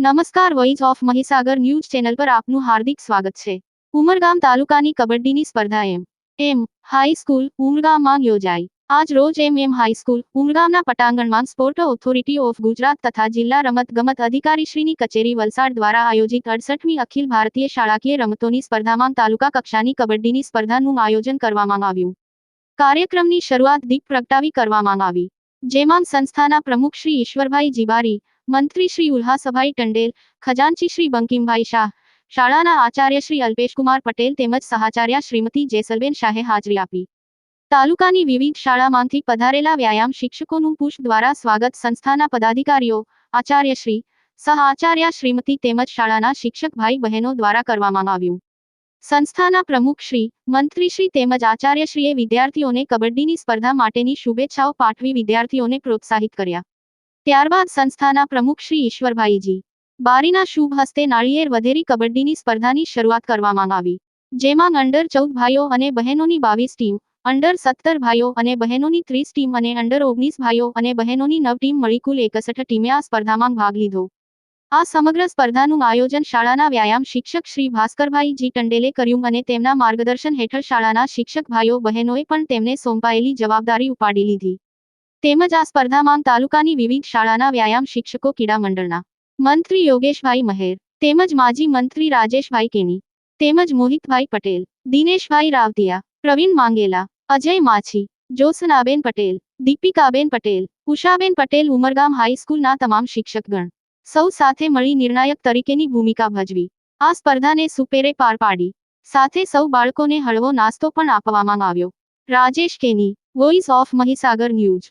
નમસ્કાર, voice of Mahisagar news channel પર આપનું હાર્દિક સ્વાગત છે। ઉમરગામ તાલુકાની કબડ્ડીની સ્પર્ધા એમ હાઈસ્કૂલ ઉમરગામમાં યોજાઈ। આજ રોજ એમ હાઈસ્કૂલ ઉમરગામના પટાંગણમાં સ્પોર્ટ ઓથોરિટી ઓફ ગુજરાત તથા જિલ્લા રમતગમત અધિકારીશ્રીની કચેરી વલસાડ દ્વારા આયોજિત 68મી અખિલ ભારતીય શાળાકીય રમતોની સ્પર્ધામાં તાલુકા કક્ષાની કબડ્ડીની સ્પર્ધાનું આયોજન કરવામાં આવ્યું। કાર્યક્રમની શરૂઆત દીપ પ્રગટાવી કરવામાં આવી, જેમાં સંસ્થાના પ્રમુખ શ્રી ઈશ્વરભાઈ જીબારી, મંત્રી શ્રી ઉલ્હાસભાઈ ટંડેલ, ખજાનચી શ્રી બંકિમભાઈ શાહ, શાળાના આચાર્ય શ્રી અલ્પેશકુમાર પટેલ તેમજ સહાચાર્યા શ્રીમતી જેસલબેન શાહે હાજરી આપી। તાલુકાની વિવિધ શાળામાંથી પધારેલા વ્યાયામ શિક્ષકોનું પુષ્પ દ્વારા સ્વાગત સંસ્થાના પદાધિકારીઓ, આચાર્યશ્રી, સહ આચાર્યા શ્રીમતી તેમજ શાળાના શિક્ષક ભાઈ બહેનો દ્વારા કરવામાં આવ્યું। સંસ્થાના પ્રમુખશ્રી, મંત્રીશ્રી તેમજ આચાર્યશ્રીએ વિદ્યાર્થીઓને કબડ્ડીની સ્પર્ધા માટેની શુભેચ્છાઓ પાઠવી વિદ્યાર્થીઓને પ્રોત્સાહિત કર્યા। ત્યારબાદ સંસ્થાના પ્રમુખ શ્રી ઈશ્વરભાઈજી બારીના શુભ હસ્તે નાળિયેર વધેરી કબડ્ડીની સ્પર્ધાની શરૂઆત કરવામાં આવી, જેમાં અંડર 14 ભાઈઓ અને બહેનોની 22 ટીમ, અંડર 17 ભાઈઓ અને બહેનોની 30 ટીમ અને અંડર 19 ભાઈઓ અને બહેનોની 9 ટીમ મળી કુલ 61 ટીમે આ સ્પર્ધામાં ભાગ લીધો। આ સમગ્ર સ્પર્ધાનું આયોજન શાળાના વ્યાયામ શિક્ષક શ્રી ભાસ્કરભાઈ જી ટંડેલે કર્યું અને તેમના માર્ગદર્શન હેઠળ શાળાના શિક્ષક ભાઈઓ બહેનોએ પણ તેમને સોંપાયેલી જવાબદારી ઉપાડી લીધી। તેમજ આ સ્પર્ધામાં તાલુકાની વિવિધ શાળાના વ્યાયામ શિક્ષકો ક્રીડા મંડળના મંત્રી યોગેશભાઈ મહેર તેમજ માજી મંત્રી રાજેશભાઈ કેની તેમજ મોહિતભાઈ પટેલ, દિનેશભાઈ રાવતિયા, પ્રવીણ માંગેલા, અજય માછી, જોસનાબેન પટેલ, દીપિકાબેન પટેલ, ઉષાબેન પટેલ ઉમરગામ હાઈસ્કૂલના તમામ શિક્ષકગણ સૌ સાથે મળી નિર્ણાયક તરીકેની ભૂમિકા ભજવી આ સ્પર્ધાને સુપેરે પાર પાડી। સાથે સૌ બાળકોને હળવો નાસ્તો પણ આપવામાં આવ્યો। રાજેશ કેની, વોઇસ ઓફ મહીસાગર ન્યૂઝ।